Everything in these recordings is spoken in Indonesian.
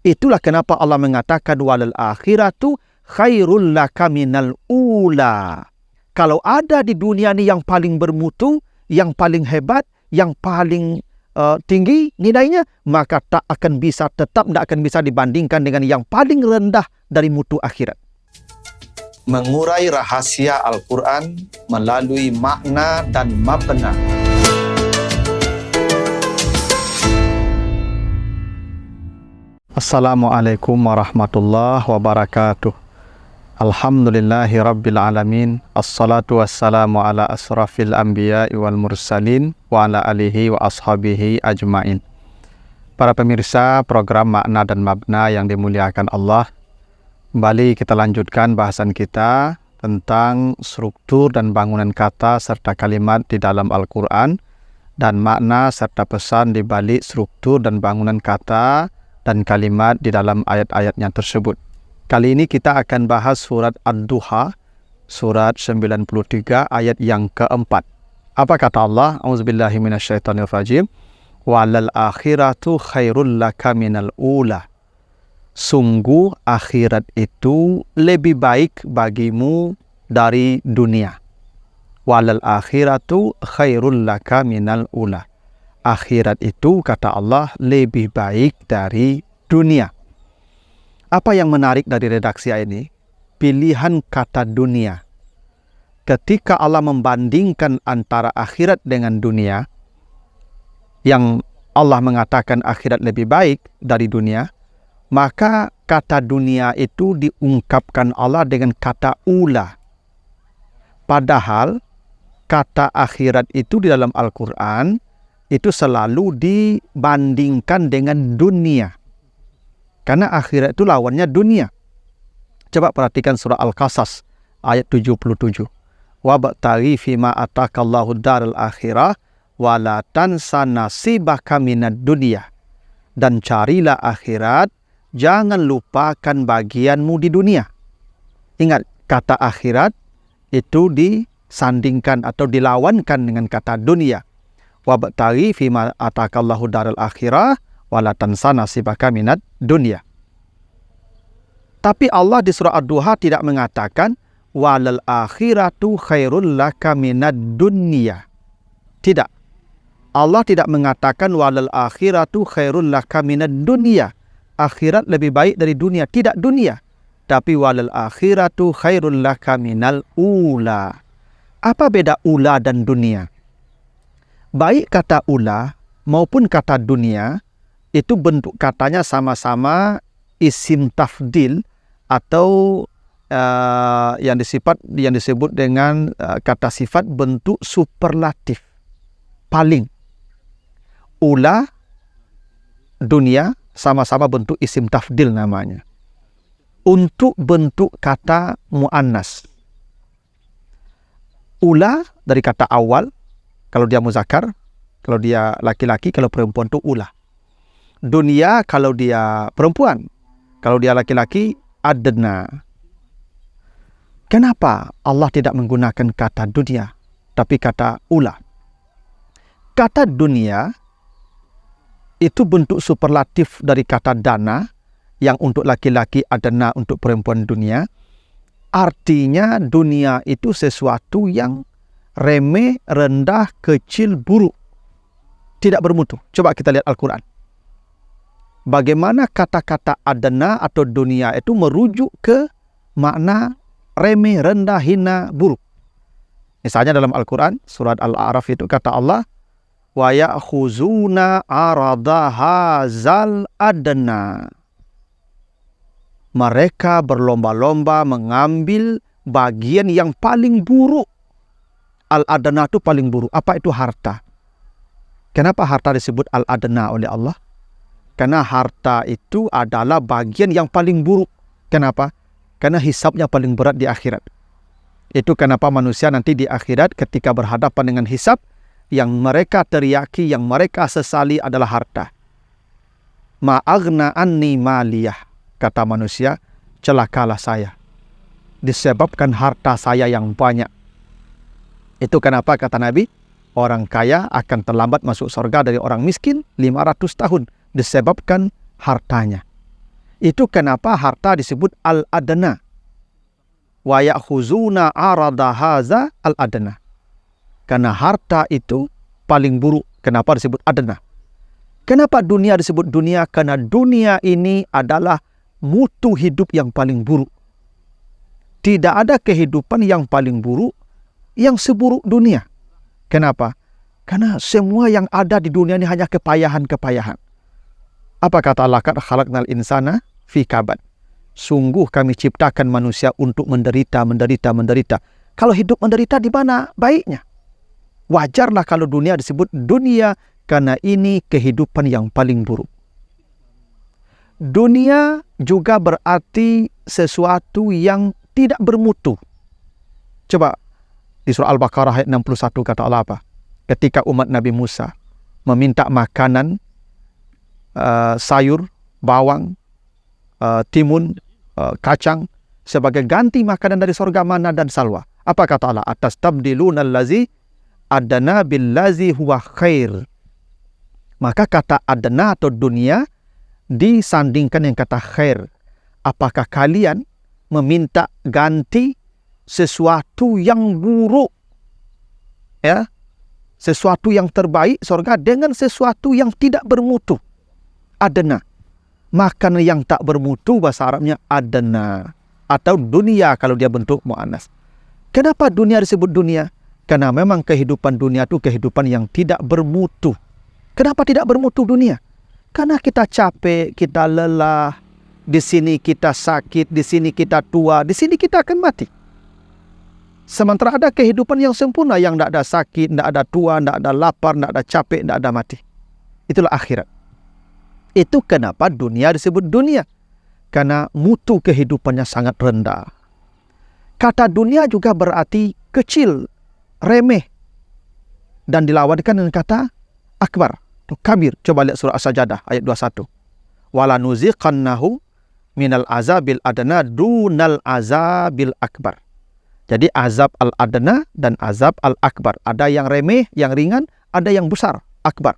Itulah kenapa Allah mengatakan walal akhiratu khairul laka minal ula. Kalau ada di dunia ini yang paling bermutu, yang paling hebat, yang paling tinggi nilainya, maka tak akan bisa dibandingkan dengan yang paling rendah dari mutu akhirat. Mengurai rahasia Al-Quran melalui makna dan mabna. Assalamualaikum warahmatullahi wabarakatuh. Alhamdulillahi rabbil alamin. Assalatu wassalamu ala asrafil anbiya wal mursalin wa ala alihi wa ashabihi ajmain. Para pemirsa program Makna dan Mabna yang dimuliakan Allah, kembali kita lanjutkan bahasan kita tentang struktur dan bangunan kata serta kalimat di dalam Al-Quran dan makna serta pesan di balik struktur dan bangunan kata dan kalimat di dalam ayat-ayatnya tersebut. Kali ini kita akan bahas surat Ad-Duha, surat 93 ayat yang keempat. Apa kata Allah? A'udzubillahi minasyaitonirrajim. Walal akhiratu khairul laka minal ula. Sungguh akhirat itu lebih baik bagimu dari dunia. Walal akhiratu khairul laka minal ula. Akhirat itu, kata Allah, lebih baik dari dunia. Apa yang menarik dari redaksi ini? Pilihan kata dunia. Ketika Allah membandingkan antara akhirat dengan dunia, yang Allah mengatakan akhirat lebih baik dari dunia, maka kata dunia itu diungkapkan Allah dengan kata ula. Padahal kata akhirat itu di dalam Al-Quran itu selalu dibandingkan dengan dunia. Karena akhirat itu lawannya dunia. Coba perhatikan surah Al-Qasas ayat 77. Wabtaghi fima atakallahu daral akhirah wa la tansa nasibaka minad dunya. Dan carilah akhirat, jangan lupakan bagianmu di dunia. Ingat, kata akhirat itu disandingkan atau dilawankan dengan kata dunia. Wabtaghi fima atakallahu daral akhirah wala tansa nasibaka minad dunya. Tapi Allah di surah Ad-Duha tidak mengatakan walal akhiratu khairul laka minad dunya. Tidak. Allah tidak mengatakan walal akhiratu khairul laka minad dunya. Akhirat lebih baik dari dunia, tidak dunia. Tapi walal akhiratu khairul laka minal ula. Apa beda ula dan dunia? Baik kata ula maupun kata dunia itu bentuk katanya sama-sama isim tafdil atau yang disebut dengan kata sifat bentuk superlatif. Paling. Ula, dunia sama-sama bentuk isim tafdil namanya. Untuk bentuk kata muannas. Ula dari kata awal, kalau dia muzakkar, kalau dia laki-laki, kalau perempuan itu ula. Dunia kalau dia perempuan, kalau dia laki-laki adna. Kenapa Allah tidak menggunakan kata dunia, tapi kata ula? Kata dunia itu bentuk superlatif dari kata dana, yang untuk laki-laki adna, untuk perempuan dunia. Artinya dunia itu sesuatu yang remeh, rendah, kecil, buruk. Tidak bermutu. Coba kita lihat Al-Quran. Bagaimana kata-kata adna atau dunia itu merujuk ke makna remeh, rendah, hina, buruk. Misalnya dalam Al-Quran, surat Al-A'raf itu kata Allah, wa ya'khuzuna arada hazal adna. Mereka berlomba-lomba mengambil bagian yang paling buruk. Al-adna itu paling buruk. Apa itu harta? Kenapa harta disebut al-adna oleh Allah? Karena harta itu adalah bagian yang paling buruk. Kenapa? Karena hisabnya paling berat di akhirat. Itu kenapa manusia nanti di akhirat ketika berhadapan dengan hisab, yang mereka teriaki, yang mereka sesali adalah harta. Ma'agna anni maliyah, kata manusia, celakalah saya. Disebabkan harta saya yang banyak. Itu kenapa kata Nabi, orang kaya akan terlambat masuk surga dari orang miskin 500 tahun. Disebabkan hartanya. Itu kenapa harta disebut al-adna. Wa ya'khuzuna arada haza al-adna. Karena harta itu paling buruk. Kenapa disebut adna? Kenapa dunia disebut dunia? Karena dunia ini adalah mutu hidup yang paling buruk. Tidak ada kehidupan yang paling buruk yang seburuk dunia. Kenapa? Karena semua yang ada di dunia ini hanya kepayahan-kepayahan. Apa kata Allah? Qad khalaqnal insana fi kabad. Sungguh kami ciptakan manusia untuk menderita. Kalau hidup menderita, di mana baiknya? Wajarlah kalau dunia disebut dunia, karena ini kehidupan yang paling buruk. Dunia juga berarti sesuatu yang tidak bermutu. Coba di surah Al-Baqarah ayat 61 kata Allah apa? Ketika umat Nabi Musa meminta makanan, sayur, bawang, timun, kacang sebagai ganti makanan dari sorga, mana dan salwa. Apa kata Allah? Atastabdiluna allazi adana billazi huwa khair. Maka kata adana atau dunia disandingkan yang kata khair. Apakah kalian meminta ganti sesuatu yang buruk, ya, sesuatu yang terbaik sorga dengan sesuatu yang tidak bermutu? Adana. Makanan yang tak bermutu bahasa Arabnya adana. Atau dunia kalau dia bentuk mu'annas. Kenapa dunia disebut dunia? Karena memang kehidupan dunia itu kehidupan yang tidak bermutu. Kenapa tidak bermutu dunia? Karena kita capek, kita lelah, di sini kita sakit, di sini kita tua, di sini kita akan mati. Sementara ada kehidupan yang sempurna, yang tidak ada sakit, tidak ada tua, tidak ada lapar, tidak ada capek, tidak ada mati. Itulah akhirat. Itu kenapa dunia disebut dunia. Karena mutu kehidupannya sangat rendah. Kata dunia juga berarti kecil, remeh. Dan dilawankan dengan kata akbar, kabir. Coba lihat surah As-Sajdah ayat 21. Walanuziqannahu minal azabil adna dunal azabil akbar. Jadi azab al-adna dan azab al-akbar. Ada yang remeh, yang ringan, ada yang besar, akbar.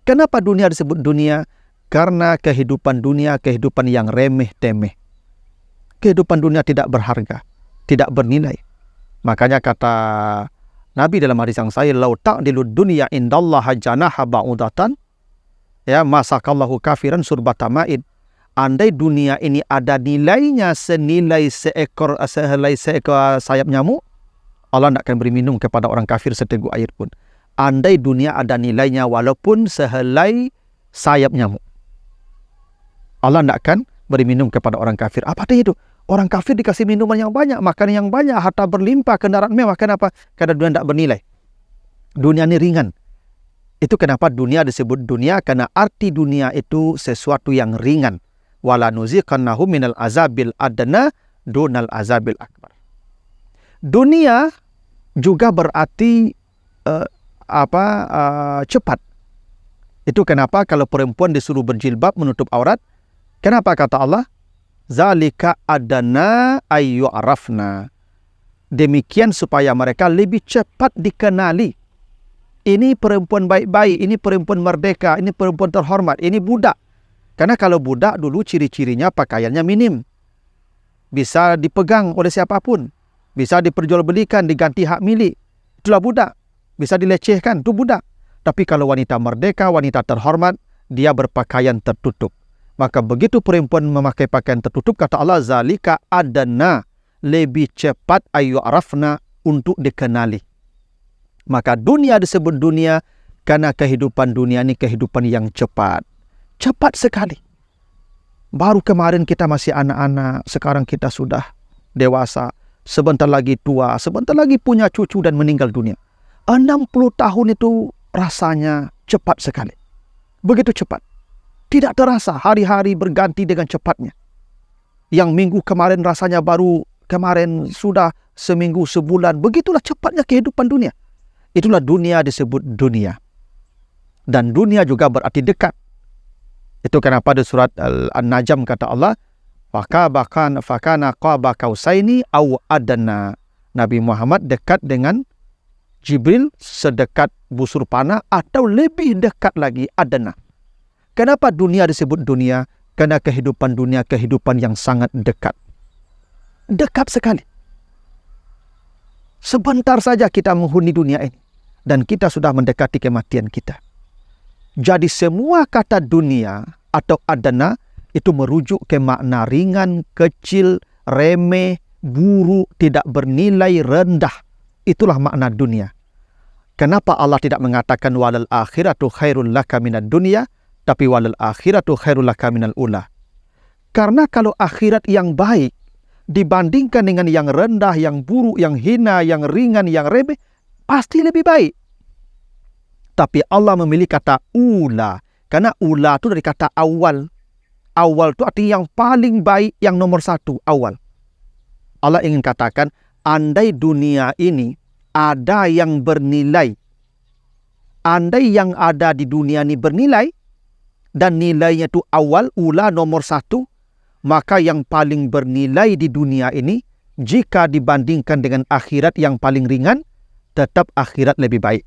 Kenapa dunia disebut dunia? Karena kehidupan dunia, kehidupan yang remeh-temeh. Kehidupan dunia tidak berharga, tidak bernilai. Makanya kata Nabi dalam hadis yang sahih, "Lau ta'dilud dunya indallaha janaha ba'udatan, ya masakallahu kafiran surbata ma'id." Andai dunia ini ada nilainya senilai seekor sayap nyamuk, Allah tidak akan beri minum kepada orang kafir seteguk air pun. Andai dunia ada nilainya walaupun sehelai sayap nyamuk, Allah tidak akan beri minum kepada orang kafir. Apa artinya itu? Orang kafir dikasih minuman yang banyak, makanan yang banyak, harta berlimpah, kendaraan mewah. Kenapa? Karena dunia tidak bernilai. Dunia ini ringan. Itu kenapa dunia disebut dunia, karena arti dunia itu sesuatu yang ringan. Walanuziqannahu minal azabil adna dunal azabil akbar. Dunia juga berarti cepat. Itu kenapa kalau perempuan disuruh berjilbab menutup aurat, kenapa kata Allah? Zalika adana ayyu arafna. Demikian supaya mereka lebih cepat dikenali. Ini perempuan baik-baik, ini perempuan merdeka, ini perempuan terhormat, ini budak. Karena kalau budak dulu ciri-cirinya pakaiannya minim. Bisa dipegang oleh siapapun. Bisa diperjualbelikan, diganti hak milik. Itulah budak. Bisa dilecehkan, itu budak. Tapi kalau wanita merdeka, wanita terhormat, dia berpakaian tertutup. Maka begitu perempuan memakai pakaian tertutup, kata Allah, zalika adana, lebih cepat ayu arafna, untuk dikenali. Maka dunia disebut dunia karena kehidupan dunia ini kehidupan yang cepat. Cepat sekali. Baru kemarin kita masih anak-anak, sekarang kita sudah dewasa, sebentar lagi tua, sebentar lagi punya cucu dan meninggal dunia. 60 tahun itu rasanya cepat sekali. Begitu cepat. Tidak terasa, hari-hari berganti dengan cepatnya. Yang minggu kemarin rasanya baru kemarin, sudah seminggu, sebulan. Begitulah cepatnya kehidupan dunia. Itulah dunia disebut dunia. Dan dunia juga berarti dekat. Itu kenapa di surat An-Najm kata Allah, fakana qaba kausaini aw adna. Nabi Muhammad dekat dengan Jibril sedekat busur panah atau lebih dekat lagi, adna. Kenapa dunia disebut dunia? Karena kehidupan dunia kehidupan yang sangat dekat. Dekat sekali. Sebentar saja kita menghuni dunia ini. Dan kita sudah mendekati kematian kita. Jadi semua kata dunia atau adana itu merujuk ke makna ringan, kecil, remeh, buruk, tidak bernilai, rendah. Itulah makna dunia. Kenapa Allah tidak mengatakan walal akhiratu khairul laka minad dunya, tapi walal akhiratu khairul laka minal ula? Karena kalau akhirat yang baik dibandingkan dengan yang rendah, yang buruk, yang hina, yang ringan, yang remeh, pasti lebih baik. Tapi Allah memilih kata ula. Karena ula itu dari kata awal. Awal itu artinya yang paling baik, yang nomor satu, awal. Allah ingin katakan, andai dunia ini ada yang bernilai. Andai yang ada di dunia ini bernilai, dan nilainya itu awal, ula, nomor satu, maka yang paling bernilai di dunia ini, jika dibandingkan dengan akhirat yang paling ringan, tetap akhirat lebih baik.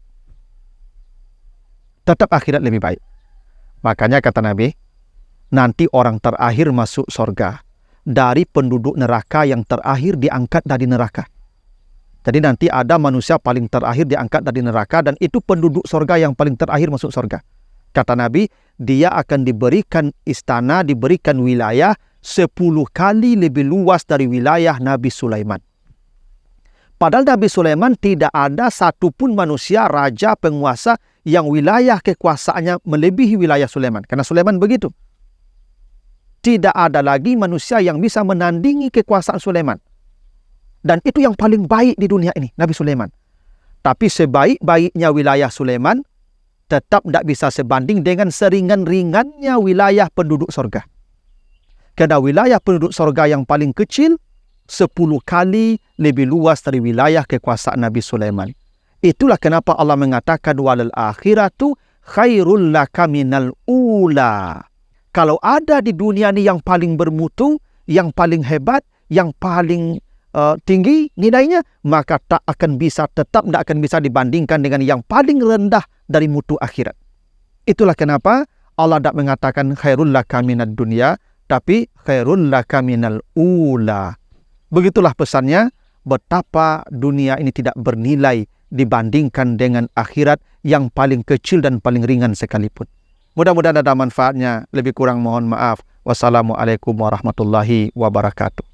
Tetap akhirat lebih baik. Makanya kata Nabi, nanti orang terakhir masuk surga. Dari penduduk neraka yang terakhir diangkat dari neraka. Jadi nanti ada manusia paling terakhir diangkat dari neraka, dan itu penduduk surga yang paling terakhir masuk surga. Kata Nabi, dia akan diberikan istana, diberikan wilayah 10 kali lebih luas dari wilayah Nabi Sulaiman. Padahal Nabi Sulaiman tidak ada satupun manusia, raja, penguasa yang wilayah kekuasaannya melebihi wilayah Sulaiman. Karena Sulaiman begitu. Tidak ada lagi manusia yang bisa menandingi kekuasaan Sulaiman. Dan itu yang paling baik di dunia ini, Nabi Sulaiman. Tapi sebaik-baiknya wilayah Sulaiman, tetap tidak bisa sebanding dengan seringan-ringannya wilayah penduduk surga. Karena wilayah penduduk surga yang paling kecil, 10 kali lebih luas dari wilayah kekuasaan Nabi Sulaiman. Itulah kenapa Allah mengatakan walal akhiratu khairul laka minal ula. Kalau ada di dunia ini yang paling bermutu, yang paling hebat, yang paling tinggi nilainya, maka tetap tidak akan bisa dibandingkan dengan yang paling rendah dari mutu akhirat. Itulah kenapa Allah tidak mengatakan khairul laka minad dunya, tapi khairul laka minal ula. Begitulah pesannya, betapa dunia ini tidak bernilai dibandingkan dengan akhirat yang paling kecil dan paling ringan sekalipun. Mudah-mudahan ada manfaatnya. Lebih kurang mohon maaf. Wassalamualaikum warahmatullahi wabarakatuh.